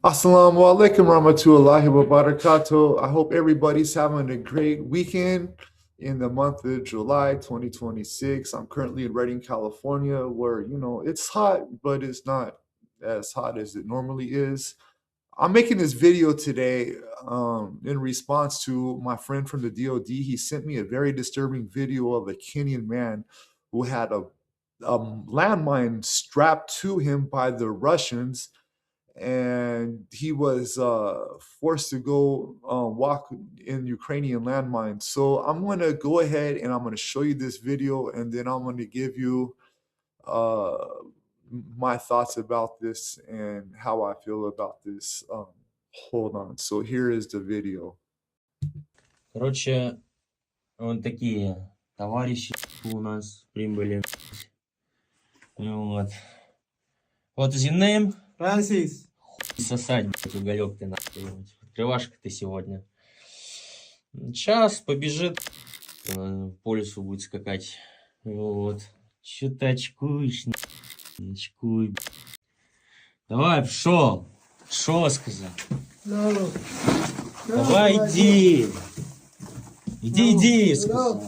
Assalamu alaikum warahmatullahi wabarakatuh. I hope everybody's having a great weekend in the month of July 2026. I'm currently in Redding, California, where, it's hot, but it's not as hot as it normally is. I'm making this video today in response to my friend from the DoD. He sent me a very disturbing video of a Kenyan man who had a landmine strapped to him by the Russians, and he was forced to go walk in Ukrainian landmines. So I'm going to go ahead and I'm going to show you this video, and then I'm going to give you uh, my thoughts about this and how I feel about this. Hold on. So here is the video. Короче, вот такие товарищи у нас прибыли. Вот. What is your name? Francis. Сосать, блядь, уголек ты нахуй. Открывашка ты сегодня. Сейчас побежит, по лесу будет скакать. Вот. Чё ты очкуешь? Очкуй. Давай, пшел. Шо сказал? No. Давай, иди. Иди, сказал.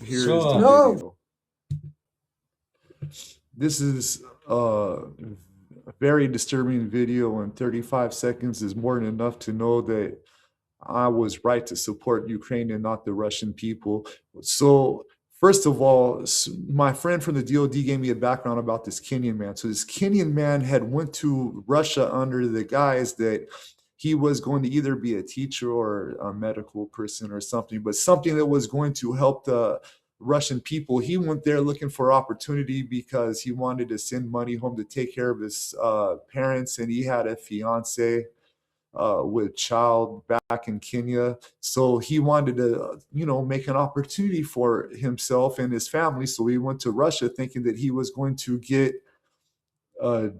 Here is Sure. the No. video. This is a very disturbing video, and 35 seconds is more than enough to know that I was right to support Ukraine and not the Russian people. So, first of all, my friend from the DoD gave me a background about this Kenyan man. So this Kenyan man had went to Russia under the guise that he was going to either be a teacher or a medical person or something, but something that was going to help the Russian people. He went there looking for opportunity because he wanted to send money home to take care of his parents, and he had a fiance with child back in Kenya. So he wanted to, make an opportunity for himself and his family. So he went to Russia thinking that he was going to get a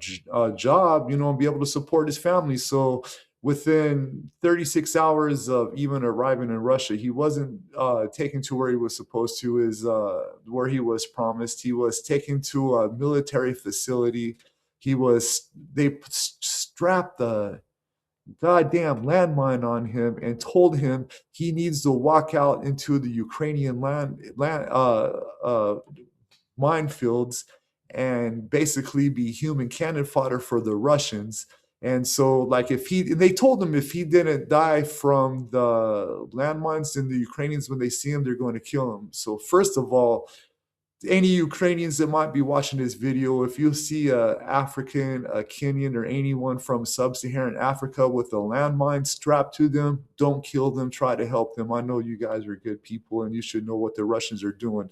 job, and be able to support his family. So within 36 hours of even arriving in Russia, he wasn't taken to where he was supposed to, is where he was promised. He was taken to a military facility. They strapped the goddamn landmine on him and told him he needs to walk out into the Ukrainian minefields and basically be human cannon fodder for the Russians. And so, like, they told him if he didn't die from the landmines, then the Ukrainians, when they see him, they're going to kill him. So, first of all, any Ukrainians that might be watching this video, if you see a African, a Kenyan, or anyone from sub-Saharan Africa with a landmine strapped to them, don't kill them. Try to help them. I know you guys are good people, and you should know what the Russians are doing.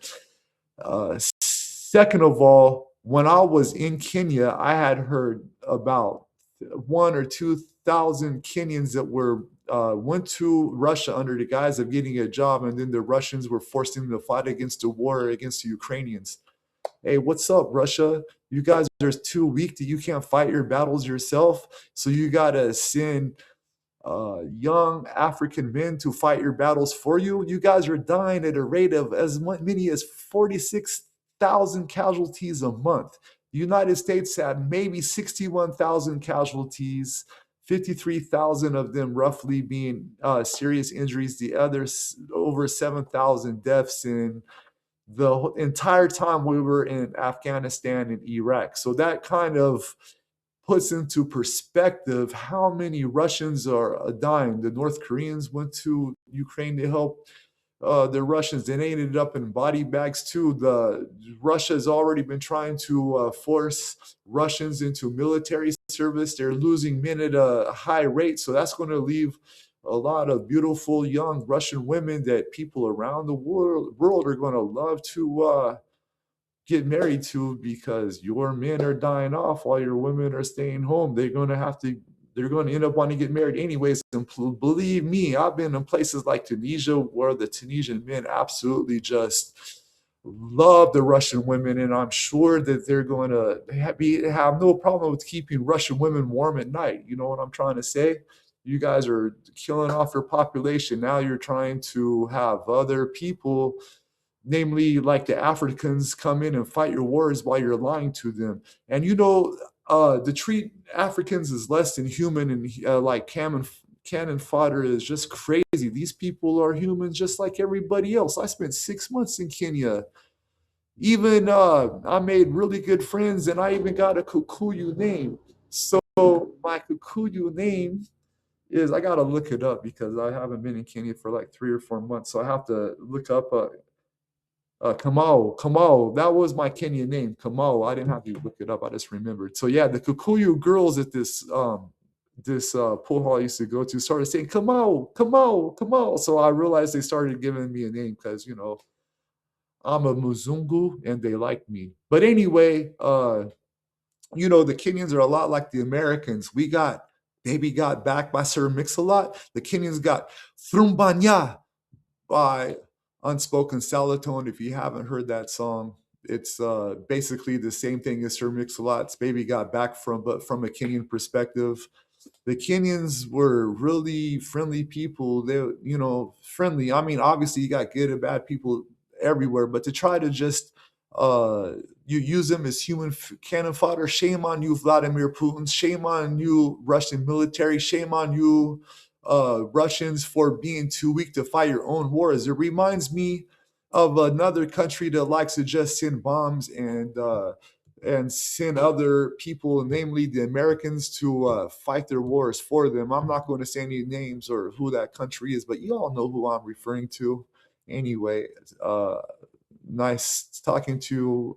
Second of all, when I was in Kenya, I had heard about 1 or 2 thousand Kenyans that went to Russia under the guise of getting a job, and then the Russians were forcing them to fight against the war against the Ukrainians. Hey, what's up, Russia? You guys are too weak that you can't fight your battles yourself, so you gotta send young African men to fight your battles for you. You guys are dying at a rate of as many as 46,000 casualties a month. The United States had maybe 61,000 casualties, 53,000 of them roughly being serious injuries, the others over 7,000 deaths in the entire time we were in Afghanistan and Iraq. So that kind of puts into perspective how many Russians are dying. The North Koreans went to Ukraine to help the Russians. They ended up in body bags too. Russia has already been trying to force Russians into military service. They're losing men at a high rate, so that's going to leave a lot of beautiful young Russian women that people around the world are going to love to get married to, because your men are dying off while your women are staying home. They're going to end up wanting to get married anyways. And believe me, I've been in places like Tunisia where the Tunisian men absolutely just love the Russian women, and I'm sure that they're going to have no problem with keeping Russian women warm at night. You know what I'm trying to say? You guys are killing off your population. Now you're trying to have other people, namely like the Africans, come in and fight your wars while you're lying to them. And to treat Africans as less than human and like cannon fodder is just crazy. These people are humans just like everybody else. I spent 6 months in Kenya. Even I made really good friends, and I even got a Kikuyu name. So my Kikuyu name is, I gotta look it up because I haven't been in Kenya for like 3 or 4 months. So I have to look up Kamau. Kamau, that was my Kenyan name, Kamau. I didn't have to look it up. I just remembered. So yeah, the Kikuyu girls at this pool hall I used to go to started saying Kamau, Kamau, Kamau. So I realized they started giving me a name because I'm a Muzungu and they like me. But anyway, the Kenyans are a lot like the Americans. Baby got back by Sir Mix-a-Lot. The Kenyans got Frumbanya by Unspoken Salatone. If you haven't heard that song, it's basically the same thing as Sir Mix-a-Lot's Baby Got Back but from a Kenyan perspective. The Kenyans were really friendly people. They, friendly. I mean, obviously you got good and bad people everywhere, but to try to just you use them as human cannon fodder. Shame on you, Vladimir Putin. Shame on you, Russian military. Shame on you, Russians, for being too weak to fight your own wars. It reminds me of another country that likes to just send bombs and send other people, namely the Americans, to fight their wars for them. I'm not going to say any names or who that country is, but you all know who I'm referring to. Anyway, nice talking to you,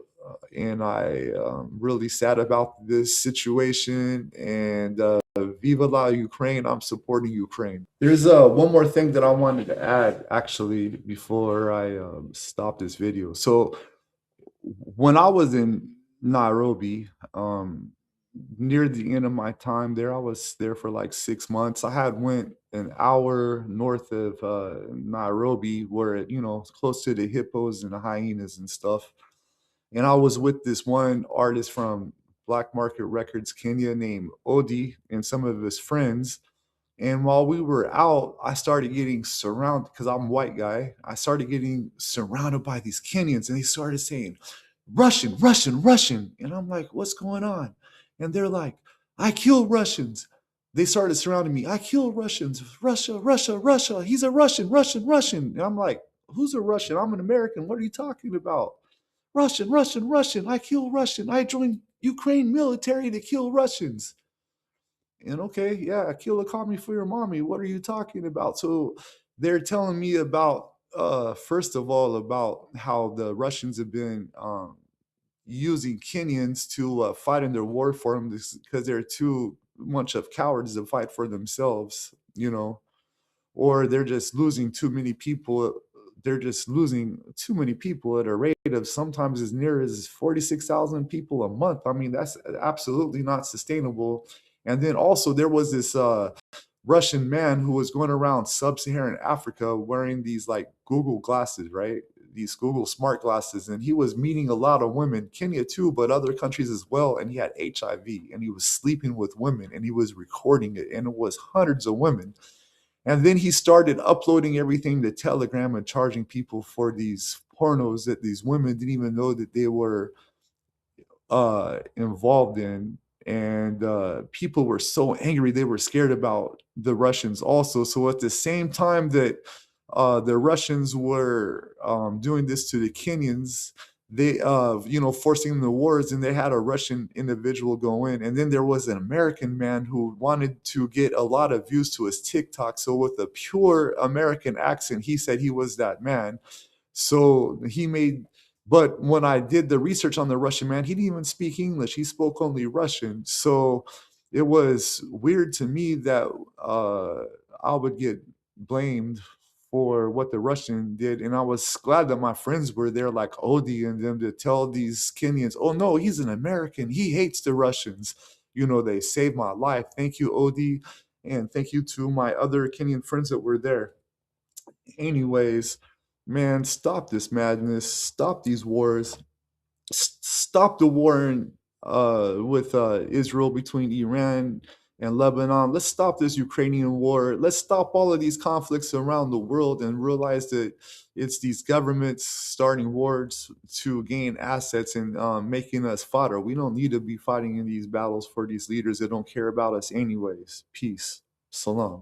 and I really sad about this situation. And Viva la Ukraine! I'm supporting Ukraine. There's one more thing that I wanted to add, actually, before I stop this video. So when I was in Nairobi, near the end of my time there, I was there for like 6 months. I had went an hour north of Nairobi, where it's close to the hippos and the hyenas and stuff. And I was with this one artist from Black Market Records, Kenya, named Odi, and some of his friends. And while we were out, I started getting surrounded, because I'm a white guy. I started getting surrounded by these Kenyans, and they started saying, Russian, Russian, Russian. And I'm like, what's going on? And they're like, I kill Russians. They started surrounding me. I kill Russians. Russia, Russia, Russia. He's a Russian, Russian, Russian. And I'm like, who's a Russian? I'm an American. What are you talking about? Russian, Russian, Russian. I kill Russian. I joined Ukraine military to kill Russians. And okay, yeah, kill a commie for your mommy. What are you talking about? So they're telling me about, first of all, about how the Russians have been using Kenyans to fight in their war for them, because they're too much of cowards to fight for themselves, or they're just losing too many people. They're just losing too many people at a rate of sometimes as near as 46,000 people a month. I mean, that's absolutely not sustainable. And then also there was this Russian man who was going around sub-Saharan Africa wearing these like Google glasses, right? These Google smart glasses. And he was meeting a lot of women, Kenya too, but other countries as well. And he had HIV, and he was sleeping with women, and he was recording it. And it was hundreds of women. And then he started uploading everything to Telegram and charging people for these pornos that these women didn't even know that they were involved in. And people were so angry, they were scared about the Russians also. So at the same time that the Russians were doing this to the Kenyans, they forcing them to wars, and they had a Russian individual go in. And then there was an American man who wanted to get a lot of views to his TikTok. So with a pure American accent, he said he was that man. So but when I did the research on the Russian man, he didn't even speak English. He spoke only Russian. So it was weird to me that I would get blamed for what the Russian did. And I was glad that my friends were there, like Odie and them, to tell these Kenyans, oh no, he's an American. He hates the Russians. They saved my life. Thank you, Odie. And thank you to my other Kenyan friends that were there. Anyways, man, stop this madness. Stop these wars. Stop the war with Israel, between Iran and Lebanon. Let's stop this Ukrainian war. Let's stop all of these conflicts around the world and realize that it's these governments starting wars to gain assets and making us fodder. We don't need to be fighting in these battles for these leaders that don't care about us anyways. Peace. Salam.